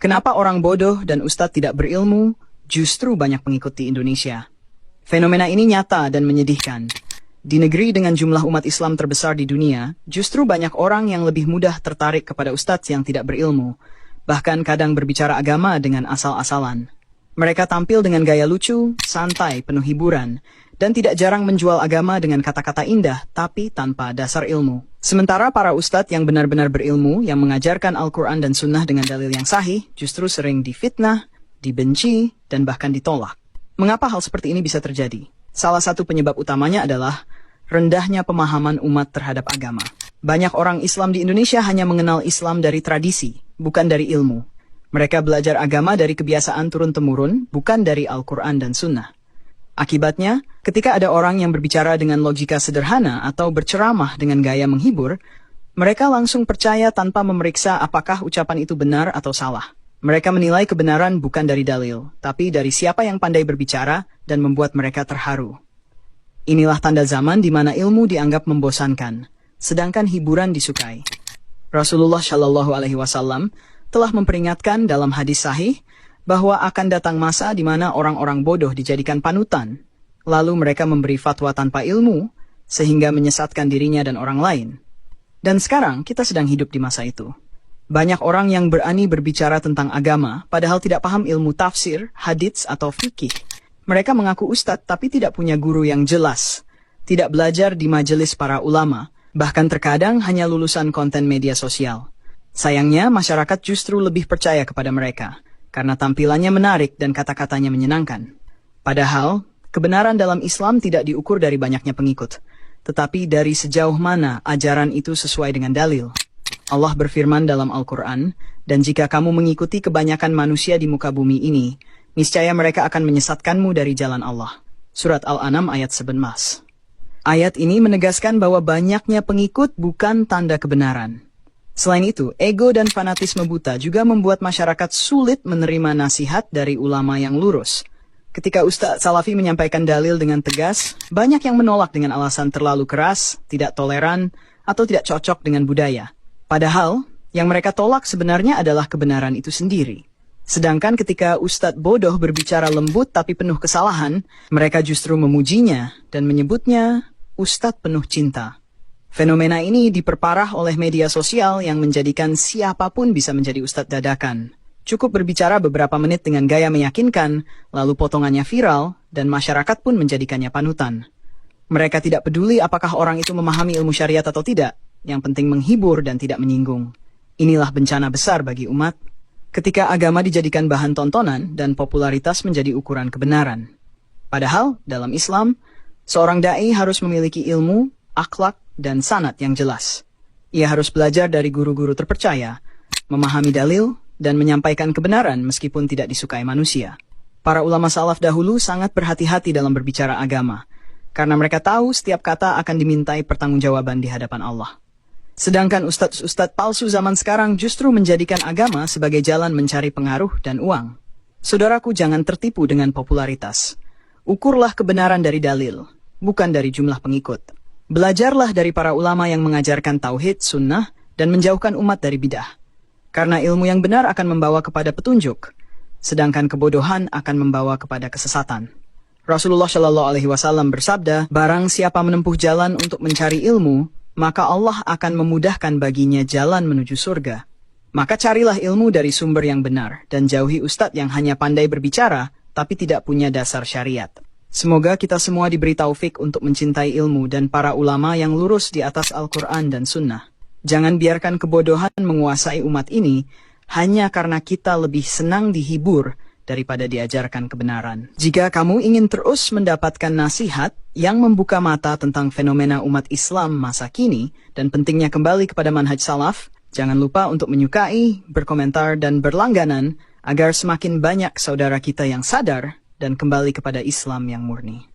Kenapa orang bodoh dan ustadz tidak berilmu justru banyak pengikut di Indonesia? Fenomena ini nyata dan menyedihkan. Di negeri dengan jumlah umat Islam terbesar di dunia, justru banyak orang yang lebih mudah tertarik kepada ustadz yang tidak berilmu, bahkan kadang berbicara agama dengan asal-asalan. Mereka tampil dengan gaya lucu, santai, penuh hiburan, dan tidak jarang menjual agama dengan kata-kata indah, tapi tanpa dasar ilmu. Sementara para ustadz yang benar-benar berilmu, yang mengajarkan Al-Quran dan Sunnah dengan dalil yang sahih, justru sering difitnah, dibenci, dan bahkan ditolak. Mengapa hal seperti ini bisa terjadi? Salah satu penyebab utamanya adalah rendahnya pemahaman umat terhadap agama. Banyak orang Islam di Indonesia hanya mengenal Islam dari tradisi, bukan dari ilmu. Mereka belajar agama dari kebiasaan turun-temurun, bukan dari Al-Quran dan Sunnah. Akibatnya, ketika ada orang yang berbicara dengan logika sederhana atau berceramah dengan gaya menghibur, mereka langsung percaya tanpa memeriksa apakah ucapan itu benar atau salah. Mereka menilai kebenaran bukan dari dalil, tapi dari siapa yang pandai berbicara dan membuat mereka terharu. Inilah tanda zaman di mana ilmu dianggap membosankan, sedangkan hiburan disukai. Rasulullah Shallallahu Alaihi Wasallam telah memperingatkan dalam hadis sahih bahwa akan datang masa di mana orang-orang bodoh dijadikan panutan, lalu mereka memberi fatwa tanpa ilmu, sehingga menyesatkan dirinya dan orang lain. Dan sekarang kita sedang hidup di masa itu. Banyak orang yang berani berbicara tentang agama, padahal tidak paham ilmu tafsir, hadits, atau fikih. Mereka mengaku ustadz tapi tidak punya guru yang jelas, tidak belajar di majelis para ulama, bahkan terkadang hanya lulusan konten media sosial. Sayangnya, masyarakat justru lebih percaya kepada mereka, karena tampilannya menarik dan kata-katanya menyenangkan. Padahal, kebenaran dalam Islam tidak diukur dari banyaknya pengikut, tetapi dari sejauh mana ajaran itu sesuai dengan dalil. Allah berfirman dalam Al-Quran, dan jika kamu mengikuti kebanyakan manusia di muka bumi ini, niscaya mereka akan menyesatkanmu dari jalan Allah. Surat Al-An'am ayat 11. Ayat ini menegaskan bahwa banyaknya pengikut bukan tanda kebenaran. Selain itu, ego dan fanatisme buta juga membuat masyarakat sulit menerima nasihat dari ulama yang lurus. Ketika Ustadz Salafi menyampaikan dalil dengan tegas, banyak yang menolak dengan alasan terlalu keras, tidak toleran, atau tidak cocok dengan budaya. Padahal, yang mereka tolak sebenarnya adalah kebenaran itu sendiri. Sedangkan ketika Ustadz bodoh berbicara lembut tapi penuh kesalahan, mereka justru memujinya dan menyebutnya Ustadz penuh cinta. Fenomena ini diperparah oleh media sosial yang menjadikan siapapun bisa menjadi ustadz dadakan. Cukup berbicara beberapa menit dengan gaya meyakinkan, lalu potongannya viral, dan masyarakat pun menjadikannya panutan. Mereka tidak peduli apakah orang itu memahami ilmu syariat atau tidak, yang penting menghibur dan tidak menyinggung. Inilah bencana besar bagi umat, ketika agama dijadikan bahan tontonan dan popularitas menjadi ukuran kebenaran. Padahal, dalam Islam, seorang da'i harus memiliki ilmu, akhlak, dan sanad yang jelas. Ia harus belajar dari guru-guru terpercaya, memahami dalil, dan menyampaikan kebenaran meskipun tidak disukai manusia. Para ulama salaf dahulu sangat berhati-hati dalam berbicara agama, karena mereka tahu setiap kata akan dimintai pertanggungjawaban di hadapan Allah. Sedangkan ustadz-ustadz palsu zaman sekarang justru menjadikan agama sebagai jalan mencari pengaruh dan uang. Saudaraku, jangan tertipu dengan popularitas. Ukurlah kebenaran dari dalil, bukan dari jumlah pengikut. Belajarlah dari para ulama yang mengajarkan tauhid, sunnah, dan menjauhkan umat dari bidah. Karena ilmu yang benar akan membawa kepada petunjuk, sedangkan kebodohan akan membawa kepada kesesatan. Rasulullah Shallallahu Alaihi Wasallam bersabda, barang siapa menempuh jalan untuk mencari ilmu, maka Allah akan memudahkan baginya jalan menuju surga. Maka carilah ilmu dari sumber yang benar, dan jauhi ustadz yang hanya pandai berbicara, tapi tidak punya dasar syariat. Semoga kita semua diberi taufik untuk mencintai ilmu dan para ulama yang lurus di atas Al-Quran dan Sunnah. Jangan biarkan kebodohan menguasai umat ini hanya karena kita lebih senang dihibur daripada diajarkan kebenaran. Jika kamu ingin terus mendapatkan nasihat yang membuka mata tentang fenomena umat Islam masa kini dan pentingnya kembali kepada manhaj salaf, jangan lupa untuk menyukai, berkomentar, dan berlangganan agar semakin banyak saudara kita yang sadar dan kembali kepada Islam yang murni.